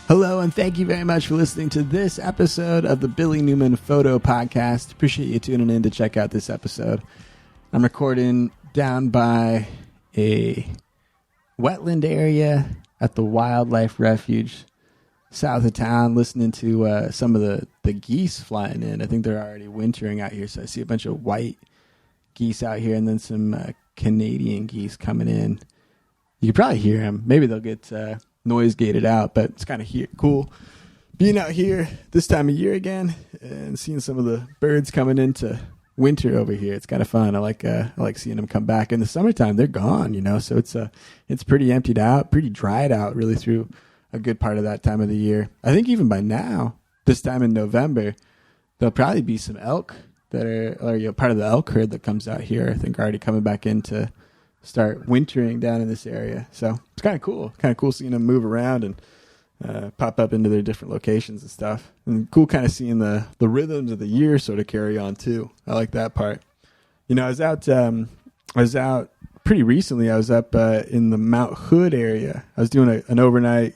Hello, and thank you very much for listening to this episode of the Billy Newman Photo Podcast. Appreciate you tuning in to check out this episode. I'm recording down by a wetland area at the Wildlife Refuge south of town, listening to some of the geese flying in. I think they're already wintering out here, so I see a bunch of white geese out here and then some Canadian geese coming in. You can probably hear them. Maybe they'll get noise gated out, but it's kind of cool being out here this time of year again and seeing some of the birds coming into winter over here. It's kind of fun. I like seeing them come back. In the summertime, they're gone, so it's pretty emptied out, pretty dried out really through a good part of that time of the year. I think even by now, this time in November, there'll probably be some elk that are part of the elk herd that comes out here. I think already coming back in to start wintering down in this area. So it's kind of cool seeing them move around and pop up into their different locations and stuff. And cool kind of seeing the rhythms of the year sort of carry on too. I like that part. I was out pretty recently. I was up in the Mount Hood area. I was doing an overnight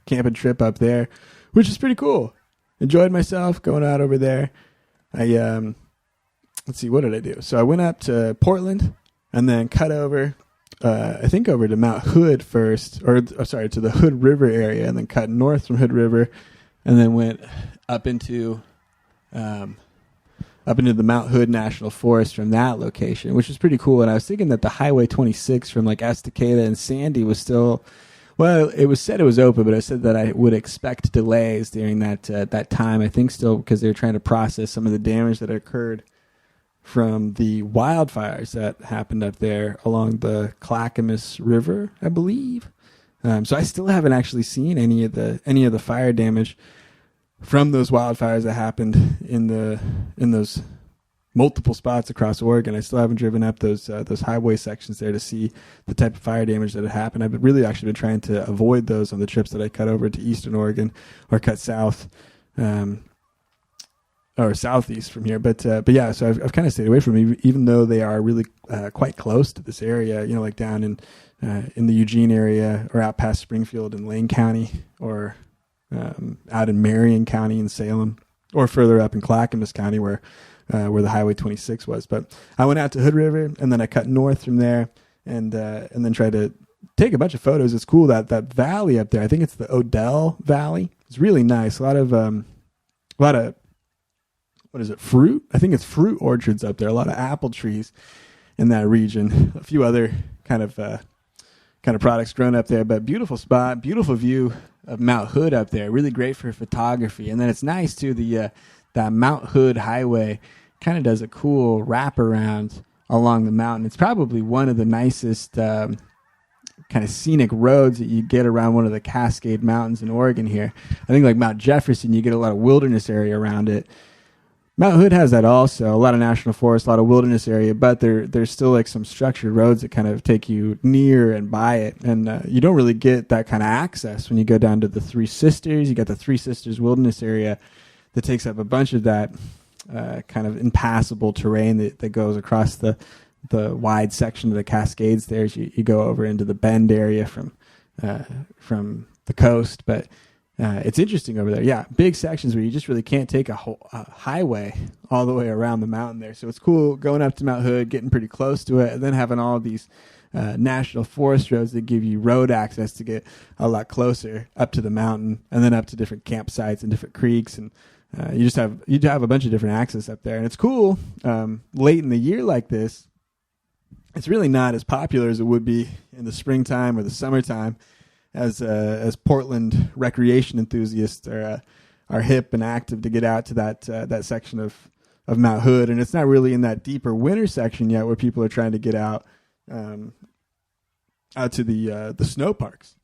camping trip up there, which is pretty cool. Enjoyed myself going out over there. Let's see, what did I do? So I went up to Portland and then cut over, I think over to Mount Hood first, to the Hood River area, and then cut north from Hood River, and then went up into the Mount Hood National Forest from that location, which was pretty cool. And I was thinking that the Highway 26 from like Estacada and Sandy was still, well, it was said it was open, but I said that I would expect delays during that time. I think still because they were trying to process some of the damage that occurred from the wildfires that happened up there along the Clackamas River, I believe. So I still haven't actually seen any of the fire damage from those wildfires that happened in those multiple spots across Oregon. I still haven't driven up those highway sections there to see the type of fire damage that had happened. I've really actually been trying to avoid those on the trips that I cut over to Eastern Oregon or cut south. Or southeast from here, but yeah, so I've kind of stayed away from them, even though they are really quite close to this area. Like down in the Eugene area, or out past Springfield in Lane County, or out in Marion County in Salem, or further up in Clackamas County where the Highway 26 was. But I went out to Hood River, and then I cut north from there, and then tried to take a bunch of photos. It's cool that valley up there. I think it's the Odell Valley. It's really nice. A lot of what is it, fruit? I think it's fruit orchards up there. A lot of apple trees in that region. A few other kind of products grown up there, but beautiful spot, beautiful view of Mount Hood up there. Really great for photography. And then it's nice too. That Mount Hood highway kind of does a cool wraparound along the mountain. It's probably one of the nicest kind of scenic roads that you get around one of the Cascade Mountains in Oregon here. I think like Mount Jefferson, you get a lot of wilderness area around it. Mount Hood has that also, a lot of national forest, a lot of wilderness area, but there's still like some structured roads that kind of take you near and by it. And you don't really get that kind of access when you go down to the Three Sisters. You got the Three Sisters wilderness area that takes up a bunch of that kind of impassable terrain that goes across the wide section of the Cascades there as you go over into the Bend area from the coast. But it's interesting over there. Yeah, big sections where you just really can't take a whole highway all the way around the mountain there. So it's cool going up to Mount Hood, getting pretty close to it, and then having all of these national forest roads that give you road access to get a lot closer up to the mountain, and then up to different campsites and different creeks. And you have a bunch of different access up there. And it's cool late in the year like this. It's really not as popular as it would be in the springtime or the summertime, as Portland recreation enthusiasts are hip and active to get out to that section of Mount Hood. And it's not really in that deeper winter section yet where people are trying to get out to the snow parks.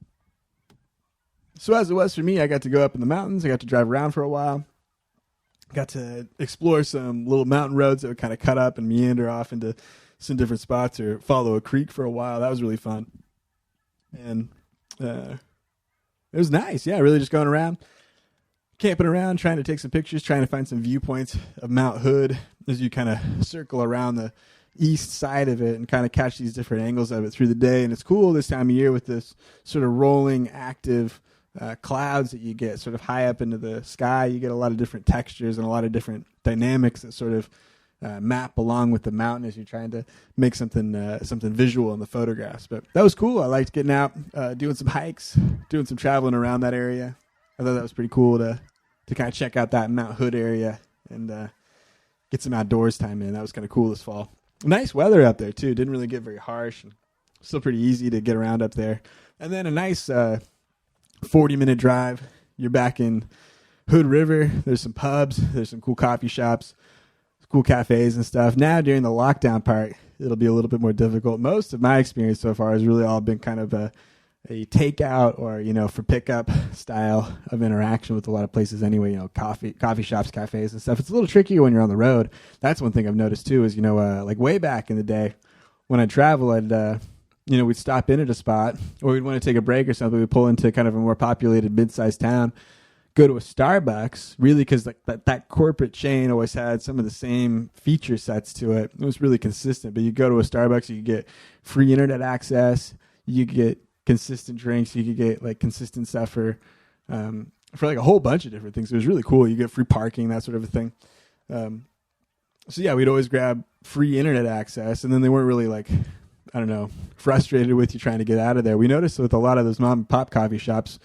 So as it was for me, I got to go up in the mountains. I got to drive around for a while. Got to explore some little mountain roads that would kind of cut up and meander off into some different spots, or follow a creek for a while. That was really fun. And it was nice. Yeah, really just going around, camping around, trying to take some pictures, trying to find some viewpoints of Mount Hood as you kind of circle around the east side of it and kind of catch these different angles of it through the day. And it's cool this time of year with this sort of rolling, active clouds that you get sort of high up into the sky. You get a lot of different textures and a lot of different dynamics that sort of map along with the mountain as you're trying to make something visual in the photographs. But that was cool. I liked getting out, doing some hikes, doing some traveling around that area. I thought that was pretty cool to kind of check out that Mount Hood area and get some outdoors time in. That was kind of cool this fall. Nice weather up there too. Didn't really get very harsh and still pretty easy to get around up there. And then a nice 40-minute drive. You're back in Hood River. There's some pubs. There's some cool coffee shops, cool cafes and stuff. Now during the lockdown part, it'll be a little bit more difficult. Most of my experience so far has really all been kind of a takeout or, for pickup style of interaction with a lot of places anyway, coffee shops, cafes and stuff. It's a little trickier when you're on the road. That's one thing I've noticed too is, like way back in the day when I travel, we'd stop in at a spot or we'd want to take a break or something. We'd pull into kind of a more populated mid-sized town, go to a Starbucks, really because that corporate chain always had some of the same feature sets to it. It was really consistent. But you go to a Starbucks, you get free internet access, you get consistent drinks, you could get like consistent stuff for like a whole bunch of different things. It was really cool. You get free parking, that sort of a thing. So yeah, we'd always grab free internet access, and then they weren't really like, I don't know, frustrated with you trying to get out of there. We noticed with a lot of those mom and pop coffee shops,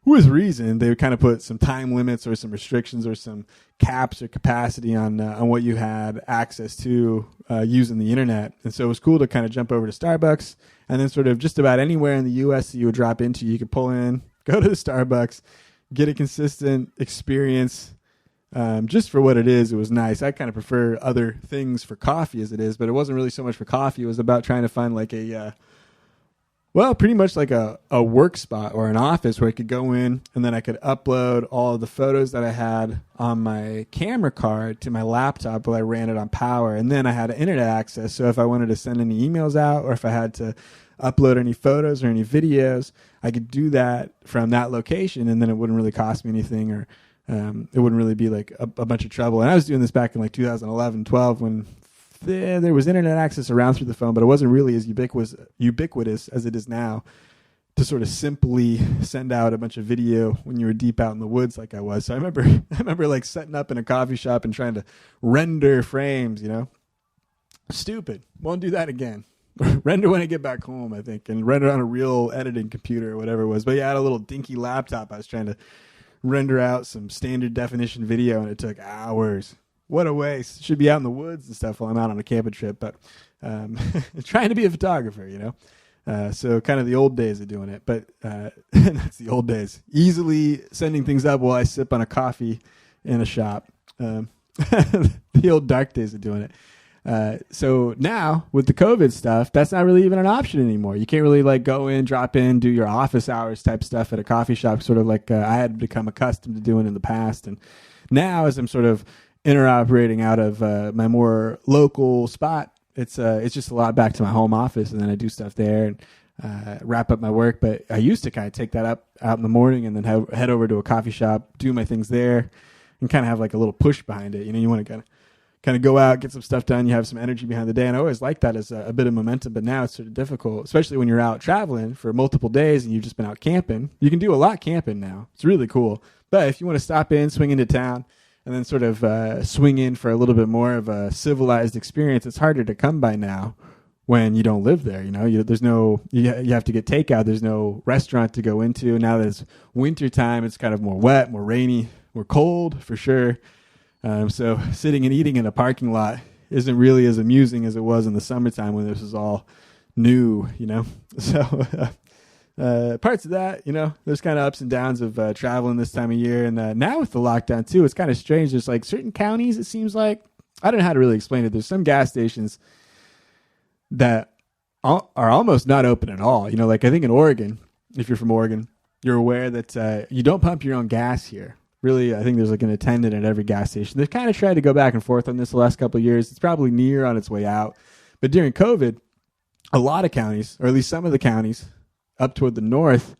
with reason, they would kind of put some time limits or some restrictions or some caps or capacity on what you had access to using the internet. And so it was cool to kind of jump over to Starbucks, and then sort of just about anywhere in the U.S. that you would drop into, you could pull in, go to the Starbucks, get a consistent experience. Just for what it is, it was nice. I kind of prefer other things for coffee as it is, but it wasn't really so much for coffee. It was about trying to find like pretty much like a work spot or an office where I could go in and then I could upload all of the photos that I had on my camera card to my laptop while I ran it on power. And then I had internet access. So if I wanted to send any emails out or if I had to upload any photos or any videos, I could do that from that location, and then it wouldn't really cost me anything, or it wouldn't really be like a bunch of trouble. And I was doing this back in like 2011, 12 when there was internet access around through the phone, but it wasn't really as ubiquitous as it is now to sort of simply send out a bunch of video when you were deep out in the woods like I was. So I remember like setting up in a coffee shop and trying to render frames, Stupid. Won't do that again. Render when I get back home, I think, and render on a real editing computer or whatever it was. But yeah, I had a little dinky laptop. I was trying to render out some standard definition video, and it took hours. What a waste. Should be out in the woods and stuff while I'm out on a camping trip, but trying to be a photographer, so kind of the old days of doing it, but that's the old days. Easily sending things up while I sip on a coffee in a shop. The old dark days of doing it. So now with the COVID stuff, that's not really even an option anymore. You can't really like go in, drop in, do your office hours type stuff at a coffee shop, sort of like I had become accustomed to doing in the past. And now as I'm sort of interoperating out of my more local spot, it's just a lot back to my home office, and then I do stuff there and wrap up my work. But I used to kind of take that up out in the morning and then head over to a coffee shop, do my things there, and kind of have like a little push behind it. You want to kind of go out, get some stuff done. You have some energy behind the day, and I always like that as a bit of momentum. But now it's sort of difficult, especially when you're out traveling for multiple days and you've just been out camping. You can do a lot camping now. It's really cool. But if you want to stop in, swing into town, and then sort of swing in for a little bit more of a civilized experience, it's harder to come by now when you don't live there. There's no, you have to get takeout. There's no restaurant to go into. Now that it's winter time, it's kind of more wet, more rainy, more cold for sure. So sitting and eating in a parking lot isn't really as amusing as it was in the summertime when this was all new, So parts of that, there's kind of ups and downs of traveling this time of year. And now with the lockdown too, it's kind of strange. There's like certain counties, it seems like, I don't know how to really explain it. There's some gas stations that are almost not open at all. Like I think in Oregon, if you're from Oregon, you're aware that you don't pump your own gas here. Really, I think there's like an attendant at every gas station. They've kind of tried to go back and forth on this the last couple of years. It's probably near on its way out. But during COVID, a lot of counties, or at least some of the counties up toward the north,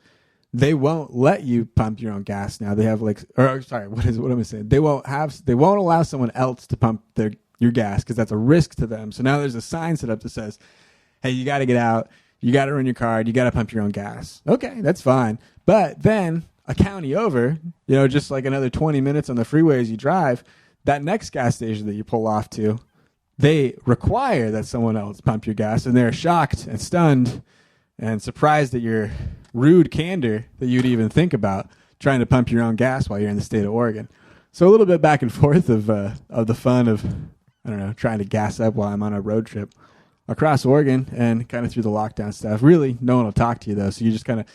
they won't let you pump your own gas now. They have what am I saying? They won't allow someone else to pump your gas because that's a risk to them. So now there's a sign set up that says, hey, you got to get out. You got to run your car. You got to pump your own gas. Okay, that's fine. But then a county over, just like another 20 minutes on the freeway as you drive, that next gas station that you pull off to, they require that someone else pump your gas, and they're shocked and stunned and surprised at your rude candor that you'd even think about trying to pump your own gas while you're in the state of Oregon. So a little bit back and forth of the fun of, I don't know, trying to gas up while I'm on a road trip across Oregon and kind of through the lockdown stuff. Really, no one will talk to you, though, so you just kind of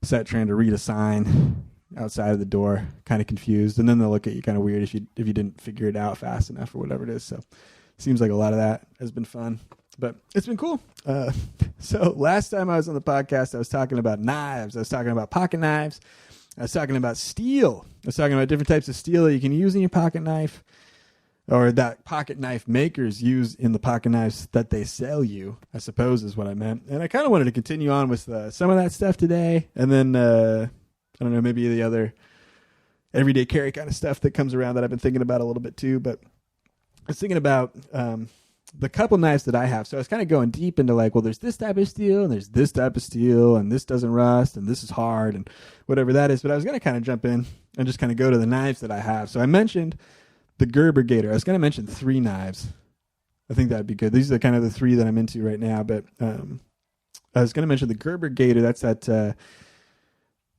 set trying to read a sign outside of the door, kind of confused, and then they'll look at you kind of weird if you didn't figure it out fast enough or whatever it is. So seems like a lot of that has been fun, but it's been cool. So last time I was on the podcast, I was talking about knives. I was talking about pocket knives. I was talking about steel. I was talking about different types of steel that you can use in your pocket knife, or that pocket knife makers use in the pocket knives that they sell you, I suppose is what I meant. And I kind of wanted to continue on with some of that stuff today. And then, I don't know, maybe the other everyday carry kind of stuff that comes around that I've been thinking about a little bit too. But I was thinking about the couple knives that I have. So I was kind of going deep into like, well, there's this type of steel and there's this type of steel and this doesn't rust and this is hard and whatever that is. But I was going to kind of jump in and just kind of go to the knives that I have. So I mentioned the Gerber Gator. I was going to mention 3 knives. I think that'd be good. These are kind of the 3 that I'm into right now. But I was going to mention the Gerber Gator. That's that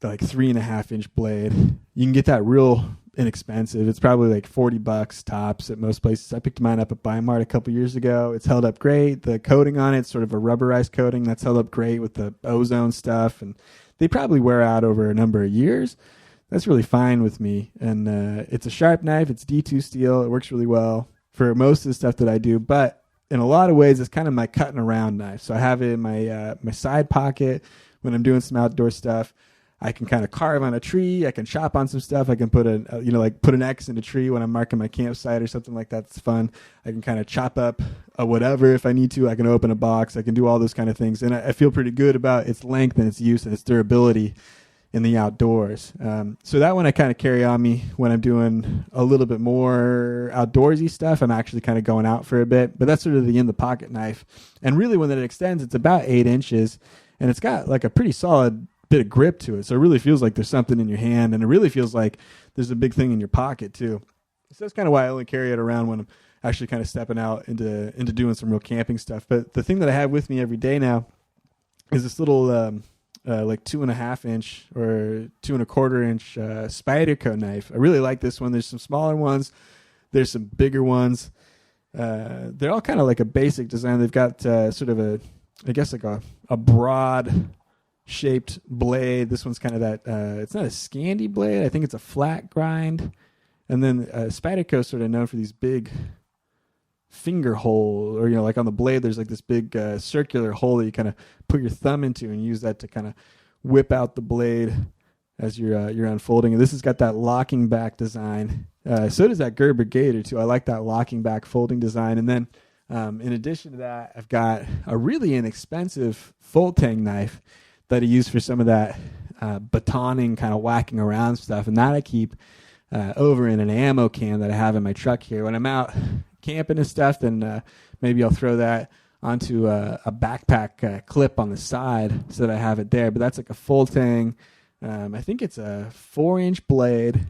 like 3.5-inch blade. You can get that real inexpensive. It's probably like $40 tops at most places. I picked mine up at Bi-Mart a couple years ago. It's held up great. The coating on it's sort of a rubberized coating that's held up great with the ozone stuff. And they probably wear out over a number of years. That's really fine with me. And it's a sharp knife. It's D2 steel. It works really well for most of the stuff that I do. But in a lot of ways, it's kind of my cutting around knife. So I have it in my side pocket when I'm doing some outdoor stuff. I can kind of carve on a tree. I can chop on some stuff. I can put put an X in a tree when I'm marking my campsite or something like that. It's fun. I can kind of chop up a whatever if I need to. I can open a box. I can do all those kind of things. And I feel pretty good about its length and its use and its durability in the outdoors. So that one I kind of carry on me when I'm doing a little bit more outdoorsy stuff. I'm actually kind of going out for a bit, but that's sort of the in the pocket knife. And really when it extends, it's about 8 inches and it's got like a pretty solid bit of grip to it. So it really feels like there's something in your hand and it really feels like there's a big thing in your pocket too. So that's kind of why I only carry it around when I'm actually kind of stepping out into doing some real camping stuff. But the thing that I have with me every day now is this little, like 2.5-inch or 2.25-inch Spyderco knife. I really like this one. There's some smaller ones. There's some bigger ones. They're all kind of like a basic design. They've got sort of a broad shaped blade. This one's kind of that, it's not a Scandi blade. I think it's a flat grind. And then Spyderco is sort of known for these big finger hole, or like on the blade there's like this big circular hole that you kind of put your thumb into and use that to kind of whip out the blade as you're unfolding. And this has got that locking back design. So does that Gerber Gator too. I like that locking back folding design. And then in addition to that, I've got a really inexpensive full tang knife that I use for some of that batoning kind of whacking around stuff, and that I keep over in an ammo can that I have in my truck here. When I'm out camping and stuff, then maybe I'll throw that onto a backpack clip on the side so that I have it there. But that's like a full tang. I think it's a 4-inch blade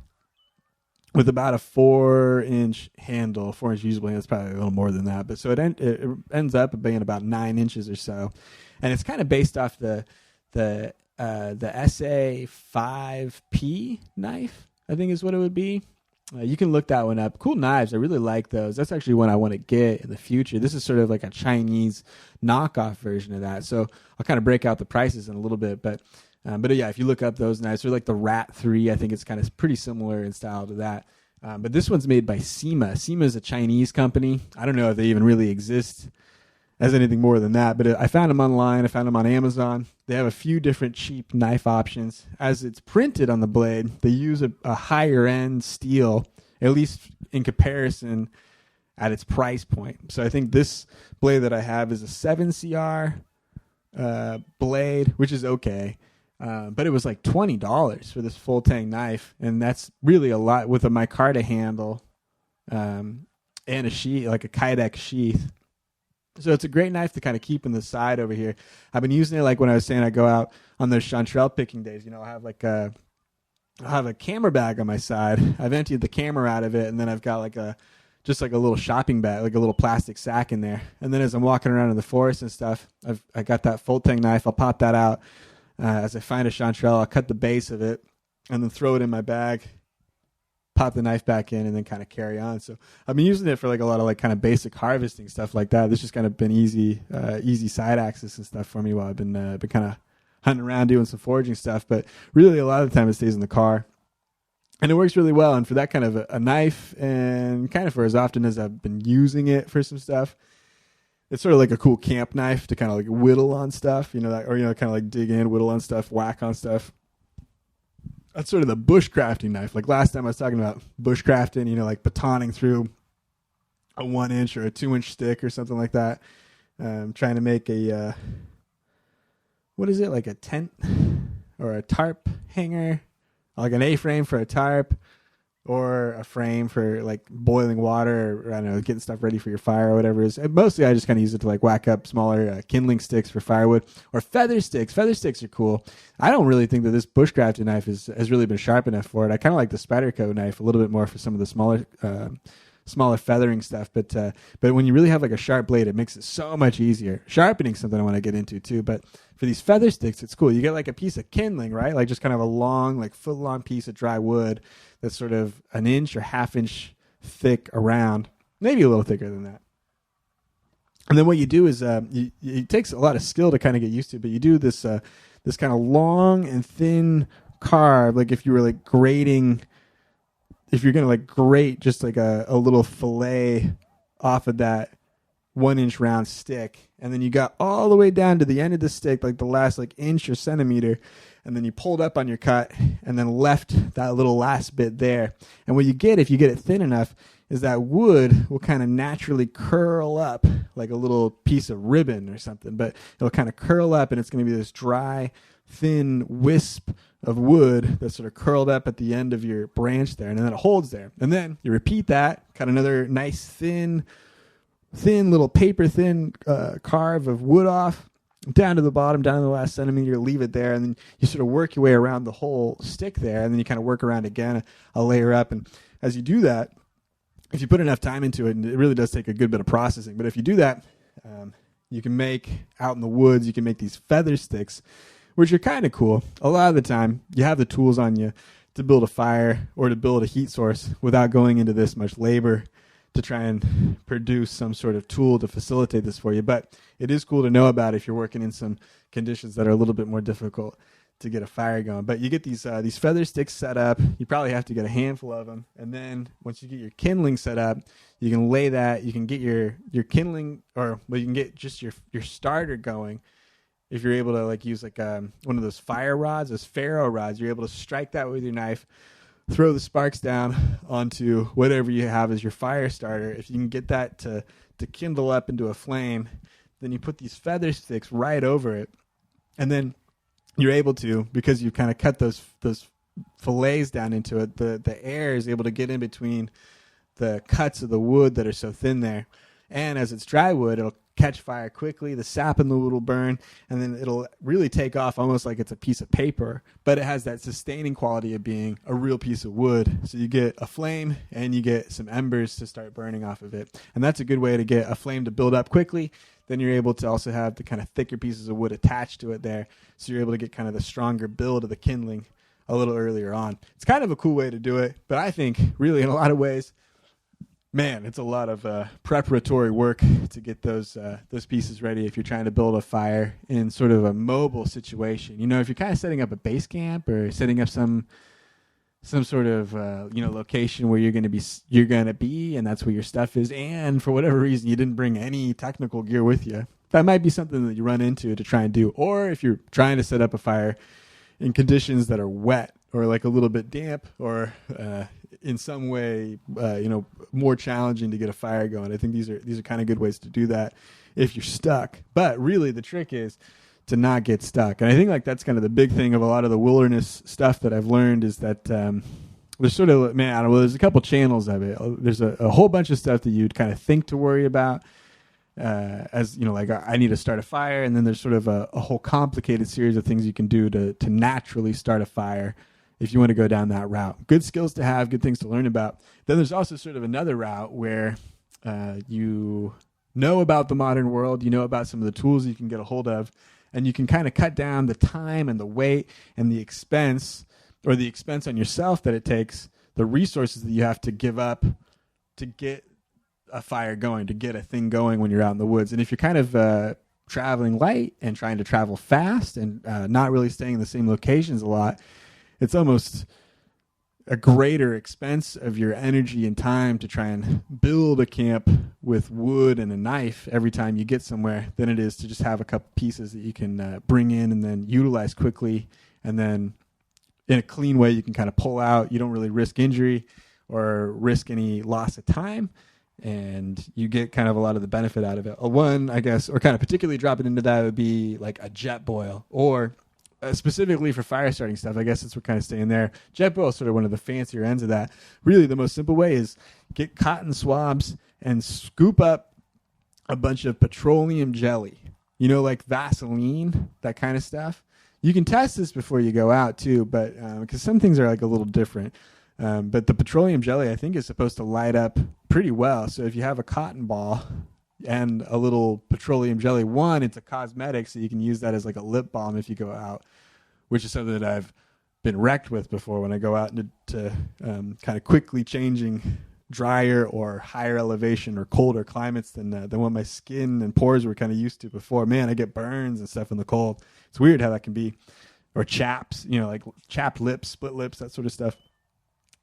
with about a 4-inch handle, 4-inch usable handle. It's probably a little more than that, but so it ends up being about 9 inches or so, and it's kind of based off the SA5P knife, I think is what it would be. You can look that one up. Cool knives. I really like those. That's actually one I want to get in the future. This is sort of like a Chinese knockoff version of that. So I'll kind of break out the prices in a little bit. But yeah, if you look up those knives, they're like the Rat 3. I think it's kind of pretty similar in style to that. But this one's made by Sima. Sima is a Chinese company. I don't know if they even really exist as anything more than that, but I found them online. I found them on Amazon. They have a few different cheap knife options. As it's printed on the blade, they use a higher end steel, at least in comparison at its price point. So I think this blade that I have is a 7CR blade, which is okay. But it was like $20 for this full tang knife, and that's really a lot with a micarta handle and a sheath, like a Kydex sheath. So it's a great knife to kind of keep in the side over here. I've been using it like when I was saying I go out on those chanterelle picking days. I have like I have a camera bag on my side. I've emptied the camera out of it, and then I've got just like a little shopping bag, like a little plastic sack in there. And then as I'm walking around in the forest and stuff, I got that full-tang knife. I'll pop that out. As I find a chanterelle, I'll cut the base of it and then throw it in my bag, pop the knife back in, and then kind of carry on. So I've been using it for like a lot of like kind of basic harvesting stuff like that. This just kind of been easy side access and stuff for me while I've been kind of hunting around doing some foraging stuff. But really a lot of the time it stays in the car. And it works really well. And for that kind of a knife, and kind of for as often as I've been using it for some stuff, it's sort of like a cool camp knife to kind of like whittle on stuff, kind of like dig in, whittle on stuff, whack on stuff. That's sort of the bushcrafting knife. Like last time I was talking about bushcrafting, like batoning through a 1-inch or a 2-inch stick or something like that. Trying to make what is it? Like a tent or a tarp hanger, like an A-frame for a tarp, or a frame for like boiling water, or I don't know, getting stuff ready for your fire or whatever it is. And mostly I just kind of use it to like whack up smaller kindling sticks for firewood, or feather sticks. Feather sticks are cool. I don't really think that this bushcrafting knife has really been sharp enough for it. I kind of like the Spyderco knife a little bit more for some of the smaller feathering stuff. But when you really have like a sharp blade, it makes it so much easier. Sharpening something I want to get into too, but for these feather sticks, it's cool. You get like a piece of kindling, right? Like just kind of a long, like foot-long piece of dry wood that's sort of 1 inch or 1/2 inch thick around, maybe a little thicker than that. And then what you do is it takes a lot of skill to kind of get used to, but you do this kind of long and thin carve, like if you were like grating, if you're going to like grate just like a little fillet off of that 1-inch round stick, and then you got all the way down to the end of the stick, like the last like inch or centimeter, and then you pulled up on your cut and then left that little last bit there. And what you get, if you get it thin enough, is that wood will kind of naturally curl up like a little piece of ribbon or something, but it'll kind of curl up, and it's going to be this dry, thin wisp of wood that's sort of curled up at the end of your branch there, and then it holds there. And then you repeat that, cut another nice thin little paper thin carve of wood off, down to the bottom, down to the last centimeter, leave it there, and then you sort of work your way around the whole stick there, and then you kind of work around again, a layer up. And as you do that, if you put enough time into it, and it really does take a good bit of processing, but if you do that, you can make, out in the woods, you can make these feather sticks, which are kind of cool. A lot of the time, you have the tools on you to build a fire or to build a heat source without going into this much labor to try and produce some sort of tool to facilitate this for you. But it is cool to know about if you're working in some conditions that are a little bit more difficult to get a fire going. But you get these feather sticks set up. You probably have to get a handful of them. And then once you get your kindling set up, you can lay that. You can get your kindling, you can get just your starter going. If you're able to like use like one of those fire rods, those ferro rods, you're able to strike that with your knife, throw the sparks down onto whatever you have as your fire starter. If you can get that to kindle up into a flame, then you put these feather sticks right over it. And then you're able to, because you've kind of cut those fillets down into it, the air is able to get in between the cuts of the wood that are so thin there. And as it's dry wood, it'll catch fire quickly, the sap in the wood will burn, and then it'll really take off almost like it's a piece of paper, but it has that sustaining quality of being a real piece of wood. So you get a flame and you get some embers to start burning off of it. And that's a good way to get a flame to build up quickly. Then you're able to also have the kind of thicker pieces of wood attached to it there. So you're able to get kind of the stronger build of the kindling a little earlier on. It's kind of a cool way to do it, but I think really in a lot of ways, man, it's a lot of preparatory work to get those pieces ready if you're trying to build a fire in sort of a mobile situation. If you're kind of setting up a base camp or setting up some sort of location where you're going to be, and that's where your stuff is, and for whatever reason you didn't bring any technical gear with you, that might be something that you run into to try and do. Or if you're trying to set up a fire in conditions that are wet or like a little bit damp, or in some way, more challenging to get a fire going. I think these are kind of good ways to do that if you're stuck. But really, the trick is to not get stuck. And I think like that's kind of the big thing of a lot of the wilderness stuff that I've learned is that there's sort of, there's a couple channels of it. There's a whole bunch of stuff that you'd kind of think to worry about. Like I need to start a fire, and then there's sort of a whole complicated series of things you can do to naturally start a fire if you want to go down that route. Good skills to have, good things to learn about. Then there's also sort of another route where you know about the modern world, you know about some of the tools you can get a hold of, and you can kind of cut down the time and the weight and the expense, or the expense on yourself that it takes, the resources that you have to give up to get a fire going, to get a thing going when you're out in the woods. And if you're kind of traveling light and trying to travel fast and not really staying in the same locations a lot, it's almost a greater expense of your energy and time to try and build a camp with wood and a knife every time you get somewhere than it is to just have a couple pieces that you can bring in and then utilize quickly, and then in a clean way you can kind of pull out. You don't really risk injury or risk any loss of time, and you get kind of a lot of the benefit out of it. One, I guess, or kind of particularly dropping into that would be like a jet boil, or specifically for fire starting stuff. I guess we're kind of staying there. Jet boil is sort of one of the fancier ends of that. Really, the most simple way is get cotton swabs and scoop up a bunch of petroleum jelly. You know, like Vaseline, that kind of stuff. You can test this before you go out too, but because some things are like a little different. But the petroleum jelly, I think, is supposed to light up pretty well. So if you have a cotton ball and a little petroleum jelly, one, it's a cosmetic, so you can use that as like a lip balm if you go out, which is something that I've been wrecked with before when I go out into kind of quickly changing drier or higher elevation or colder climates than what my skin and pores were kind of used to before. Man, I get burns and stuff in the cold. It's weird how that can be. Or chaps, you know, like chapped lips, split lips, that sort of stuff.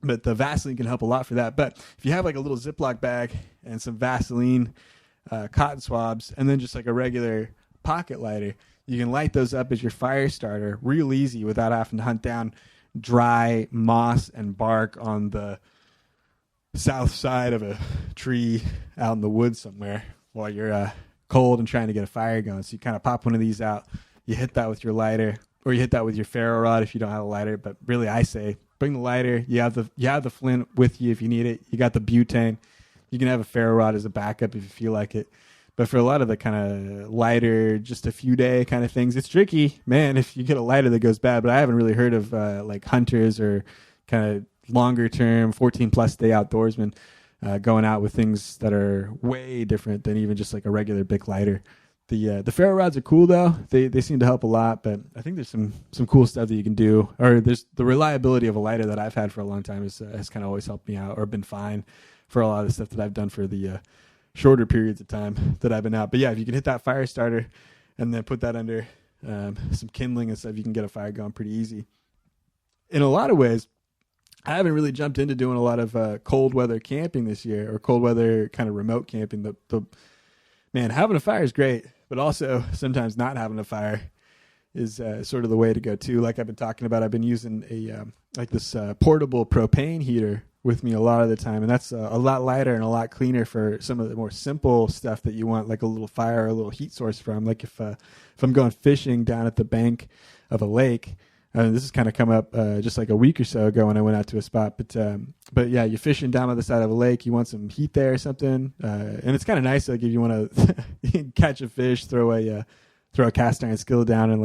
But the Vaseline can help a lot for that. But if you have like a little Ziploc bag and some Vaseline, cotton swabs, and then just like a regular pocket lighter, you can light those up as your fire starter real easy without having to hunt down dry moss and bark on the south side of a tree out in the woods somewhere while you're cold and trying to get a fire going. So you kind of pop one of these out, you hit that with your lighter, or you hit that with your ferro rod if you don't have a lighter. But really, I say bring the lighter. You have the flint with you if you need it. You got the butane. You can have a ferro rod as a backup if you feel like it. But for a lot of the kind of lighter, just a few day kind of things, it's tricky, man, if you get a lighter that goes bad. But I haven't really heard of like hunters or kind of longer term 14 plus day outdoorsmen going out with things that are way different than even just like a regular big lighter. The ferro rods are cool though. They seem to help a lot, but I think there's some cool stuff that you can do. Or there's the reliability of a lighter that I've had for a long time has kind of always helped me out, or been fine for a lot of the stuff that I've done for the shorter periods of time that I've been out. But yeah, if you can hit that fire starter and then put that under some kindling and stuff, you can get a fire going pretty easy. In a lot of ways, I haven't really jumped into doing a lot of cold weather camping this year, or cold weather kind of remote camping. Man, having a fire is great, but also sometimes not having a fire is sort of the way to go too. Like I've been talking about, I've been using this portable propane heater with me a lot of the time, and that's a lot lighter and a lot cleaner for some of the more simple stuff that you want, like a little fire or a little heat source from. Like if I'm going fishing down at the bank of a lake. This has kind of come up just like a week or so ago when I went out to a spot. But yeah, you're fishing down on the side of a lake. You want some heat there or something. And it's kind of nice, like if you want to catch a fish, throw a cast iron skillet down and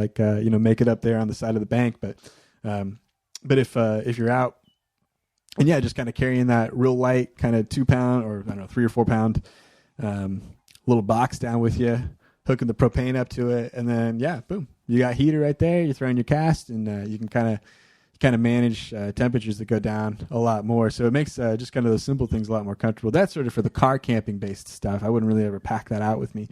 make it up there on the side of the bank. But if you're out and yeah, just kind of carrying that real light kind of 2 pound or 3 or 4 pound little box down with you, hooking the propane up to it, and then yeah, boom. You got heater right there. You're throwing your cast, and you can kind of manage temperatures that go down a lot more. So it makes just kind of those simple things a lot more comfortable. That's sort of for the car camping based stuff. I wouldn't really ever pack that out with me.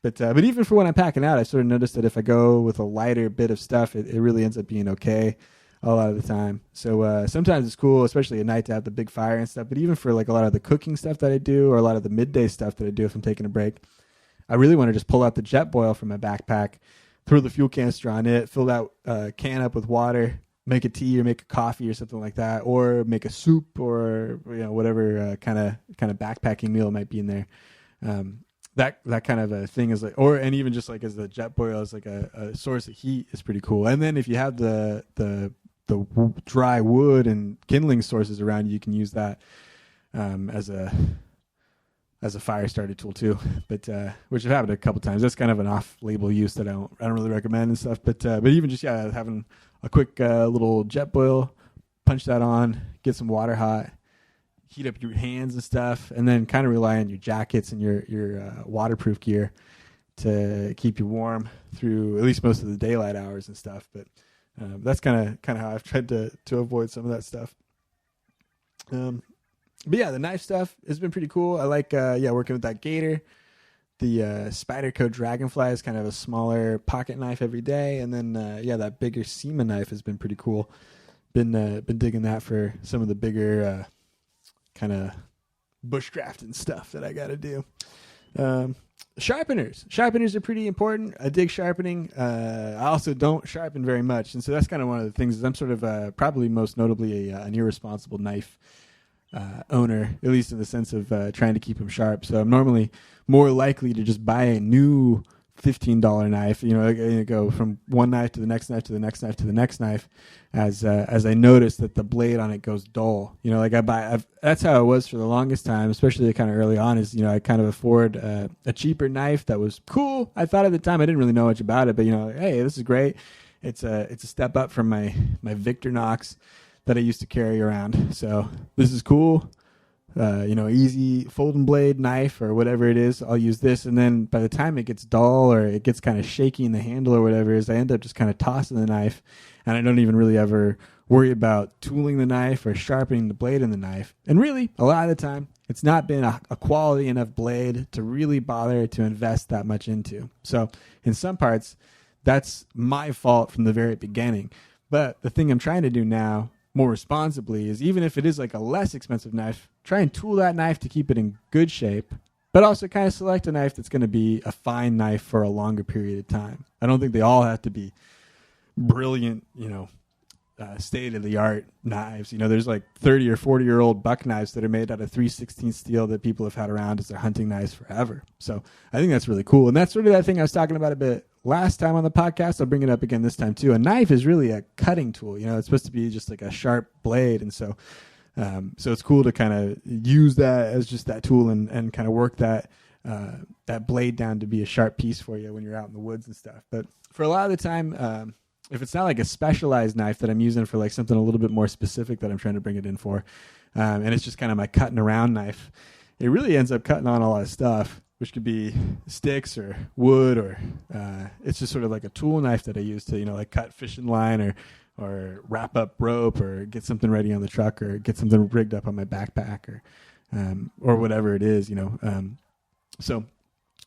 But even for when I'm packing out, I sort of noticed that if I go with a lighter bit of stuff, it really ends up being okay a lot of the time. So sometimes it's cool, especially at night, to have the big fire and stuff. But even for like a lot of the cooking stuff that I do, or a lot of the midday stuff that I do if I'm taking a break, I really want to just pull out the jet boil from my backpack, throw the fuel canister on it, fill that can up with water, make a tea or make a coffee or something like that, or make a soup, or whatever kind of backpacking meal might be in there. That kind of a thing is like, and even just like as the jet boil is like a source of heat is pretty cool. And then if you have the dry wood and kindling sources around you can use that as a fire starter tool too, but which I've had a couple times. That's kind of an off-label use that I don't really recommend and stuff. But even just having a quick little jet boil punch that on, get some water hot, heat up your hands and stuff, and then kind of rely on your jackets and your waterproof gear to keep you warm through at least most of the daylight hours and stuff. But that's kind of how I've tried to avoid some of that stuff. But yeah, the knife stuff has been pretty cool. I like working with that Gator. The Spyderco Dragonfly is kind of a smaller pocket knife every day, and then that bigger SEMA knife has been pretty cool. Been digging that for some of the bigger kind of bushcrafting stuff that I got to do. Sharpeners are pretty important. I dig sharpening. I also don't sharpen very much, and so that's kind of one of the things. Is I'm sort of probably most notably an irresponsible knife owner, at least in the sense of trying to keep them sharp. So I'm normally more likely to just buy a new $15 knife, go from one knife to the next knife to the next knife to the next knife, as I notice that the blade on it goes dull. That's how it was for the longest time, especially kind of early on. Is I kind of afford a cheaper knife that was cool. I thought at the time I didn't really know much about it, but hey, this is great. It's a step up from my Victorinox that I used to carry around. So this is cool. Easy folding blade knife or whatever it is. I'll use this, and then by the time it gets dull or it gets kind of shaky in the handle or whatever it is, I end up just kind of tossing the knife, and I don't even really ever worry about tooling the knife or sharpening the blade in the knife. And really, a lot of the time, it's not been a quality enough blade to really bother to invest that much into. So in some parts, that's my fault from the very beginning. But the thing I'm trying to do now more responsibly is, even if it is like a less expensive knife, try and tool that knife to keep it in good shape, but also kind of select a knife that's going to be a fine knife for a longer period of time. I don't think they all have to be brilliant, state-of-the-art knives. There's like 30 or 40-year-old buck knives that are made out of 3/16 steel that people have had around as their hunting knives forever. So I think that's really cool. And that's sort of that thing I was talking about a bit last time on the podcast. I'll bring it up again this time too. A knife is really a cutting tool. It's supposed to be just like a sharp blade. And so it's cool to kind of use that as just that tool and kind of work that blade down to be a sharp piece for you when you're out in the woods and stuff. But for a lot of the time, if it's not like a specialized knife that I'm using for like something a little bit more specific that I'm trying to bring it in for, and it's just kind of my cutting around knife, it really ends up cutting on a lot of stuff, which could be sticks or wood, or it's just sort of like a tool knife that I use to, like cut fishing line or wrap up rope or get something ready on the truck or get something rigged up on my backpack or whatever it is, So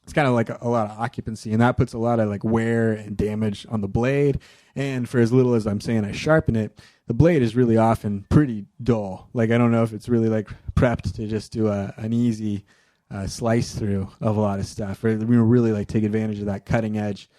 it's kind of like a lot of occupancy, and that puts a lot of like wear and damage on the blade. And for as little as I'm saying I sharpen it, the blade is really often pretty dull. Like I don't know if it's really like prepped to just do an easy slice through of a lot of stuff, or really like take advantage of that cutting edge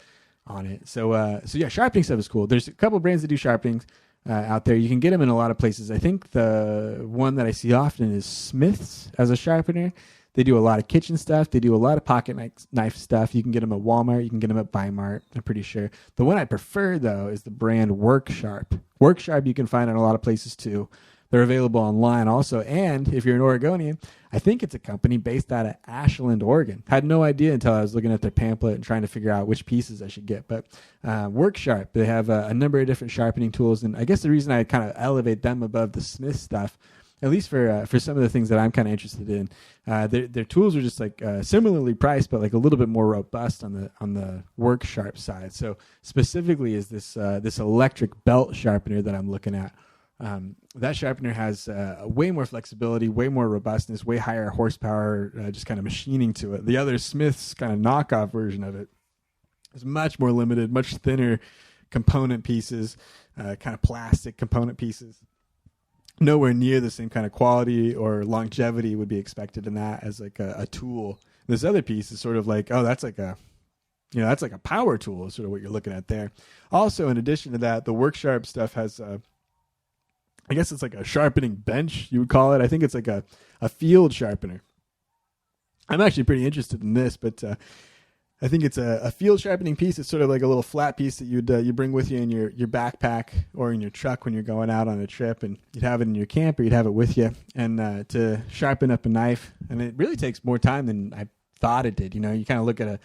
on it. So yeah, sharpening stuff is cool. There's a couple brands that do sharpenings out there. You can get them in a lot of places. I think the one that I see often is Smith's as a sharpener. They do a lot of kitchen stuff. They do a lot of pocket knife stuff. You can get them at Walmart. You can get them at Bimart, I'm pretty sure. The one I prefer, though, is the brand WorkSharp. WorkSharp you can find in a lot of places, too. They're available online also. And if you're an Oregonian, I think it's a company based out of Ashland, Oregon. Had no idea until I was looking at their pamphlet and trying to figure out which pieces I should get. But WorkSharp, they have a number of different sharpening tools. And I guess the reason I kind of elevate them above the Smith stuff, at least for some of the things that I'm kind of interested in, their tools are just like similarly priced, but like a little bit more robust on the WorkSharp side. So specifically is this electric belt sharpener that I'm looking at. That sharpener has way more flexibility, way more robustness, way higher horsepower, just kind of machining to it. The other Smith's kind of knockoff version of it is much more limited, much thinner component pieces, kind of plastic component pieces. Nowhere near the same kind of quality or longevity would be expected in that as like a tool. This other piece is sort of like, oh, that's like a power tool is sort of what you're looking at there. Also, in addition to that, the WorkSharp stuff has, I guess it's like a sharpening bench, you would call it. I think it's like a field sharpener. I'm actually pretty interested in this, but I think it's a field sharpening piece. It's sort of like a little flat piece that you bring with you in your backpack or in your truck when you're going out on a trip, and you'd have it in your camp or you'd have it with you, and to sharpen up a knife. And it really takes more time than I thought it did. You kind of look at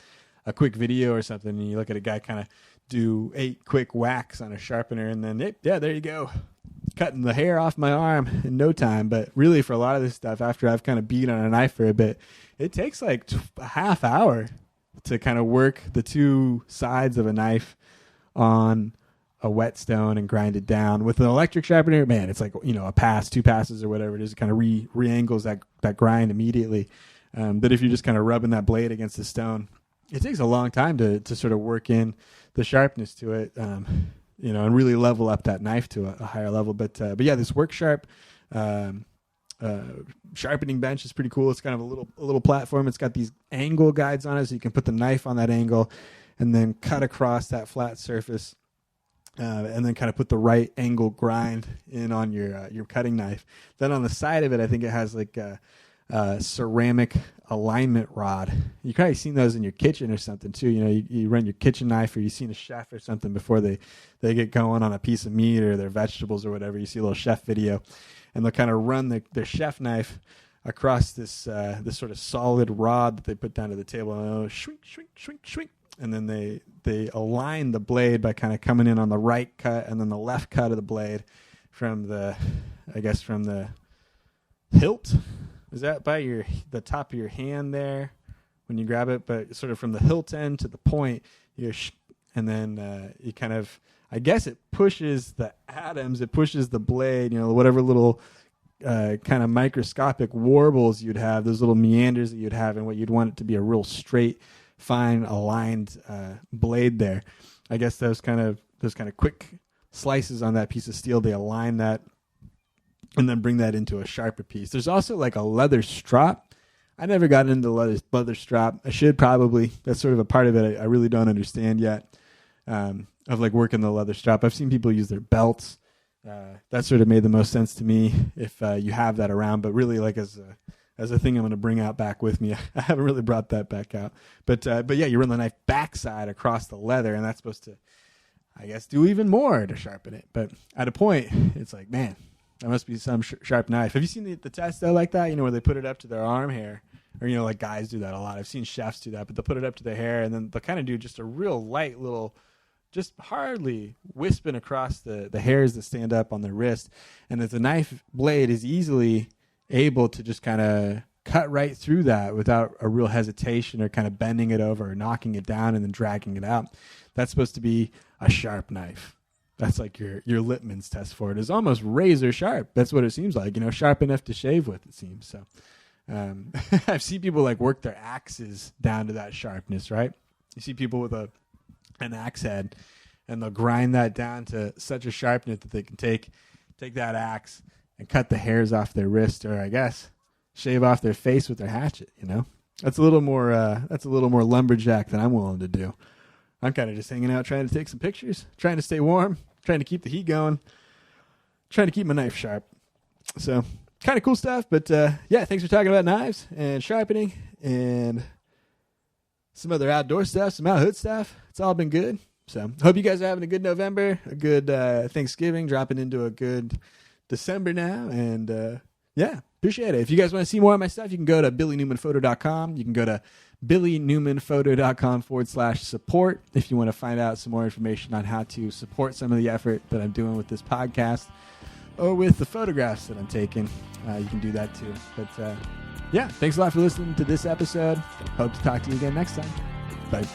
a quick video or something, and you look at a guy kind of do 8 quick whacks on a sharpener, and then there you go. cutting the hair off my arm in no time. But really, for a lot of this stuff, after I've kind of beat on a knife for a bit, it takes like a half hour to kind of work the two sides of a knife on a whetstone and grind it down. With an electric sharpener, man, it's like, a pass, two passes or whatever it is. It kind of re-angles that grind immediately. But if you're just kind of rubbing that blade against the stone, it takes a long time to sort of work in the sharpness to it, and really level up that knife to a higher level. But yeah, this Work Sharp sharpening bench is pretty cool. It's kind of a little platform. It's got these angle guides on it, so you can put the knife on that angle and then cut across that flat surface, and then kind of put the right angle grind in on your cutting knife. Then on the side of it, I think it has like a ceramic alignment rod. You've probably seen those in your kitchen or something too. You run your kitchen knife, or you've seen a chef or something before they get going on a piece of meat or their vegetables or whatever. You see a little chef video, and they'll kind of run their chef knife across this sort of solid rod that they put down to the table, and shrink, and then they align the blade by kind of coming in on the right cut and then the left cut of the blade from the hilt. Is that by the top of your hand there when you grab it? But sort of from the hilt end to the point, and then you kind of, I guess it pushes the atoms, it pushes the blade, whatever little kind of microscopic warbles you'd have, those little meanders that you'd have, and what you'd want it to be a real straight, fine, aligned blade there. I guess those kind of quick slices on that piece of steel, they align that and then bring that into a sharper piece. There's also like a leather strop. I never got into leather strop. I should probably. That's sort of a part of it I really don't understand yet, of like working the leather strop. I've seen people use their belts. That sort of made the most sense to me if you have that around. But really, like as a thing I'm going to bring out back with me, I haven't really brought that back out. But yeah, you run the knife backside across the leather, and that's supposed to, I guess, do even more to sharpen it. But at a point, it's like, man, that must be some sharp knife. Have you seen the test though, like that? Where they put it up to their arm hair, or like guys do that a lot. I've seen chefs do that, but they'll put it up to their hair, and then they'll kind of do just a real light little, just hardly wisping across the hairs that stand up on their wrist, and that the knife blade is easily able to just kind of cut right through that without a real hesitation or kind of bending it over or knocking it down and then dragging it out. That's supposed to be a sharp knife. That's like your Lippmann's test for it. It's almost razor sharp. That's what it seems like, sharp enough to shave with, it seems. So I've seen people like work their axes down to that sharpness, right? You see people with an axe head, and they'll grind that down to such a sharpness that they can take that axe and cut the hairs off their wrist, or I guess shave off their face with their hatchet. That's a little more lumberjack than I'm willing to do. I'm kind of just hanging out, trying to take some pictures, trying to stay warm, trying to keep the heat going, trying to keep my knife sharp. So kind of cool stuff. But yeah, thanks for talking about knives and sharpening and some other outdoor stuff, some out-hood stuff. It's all been good. So hope you guys are having a good November, a good Thanksgiving, dropping into a good December now. And yeah, appreciate it. If you guys want to see more of my stuff, you can go to billynewmanphoto.com. You can go to billynewmanphoto.com/support if you want to find out some more information on how to support some of the effort that I'm doing with this podcast or with the photographs that I'm taking. You can do that too. But yeah, thanks a lot for listening to this episode. Hope to talk to you again next time. Bye.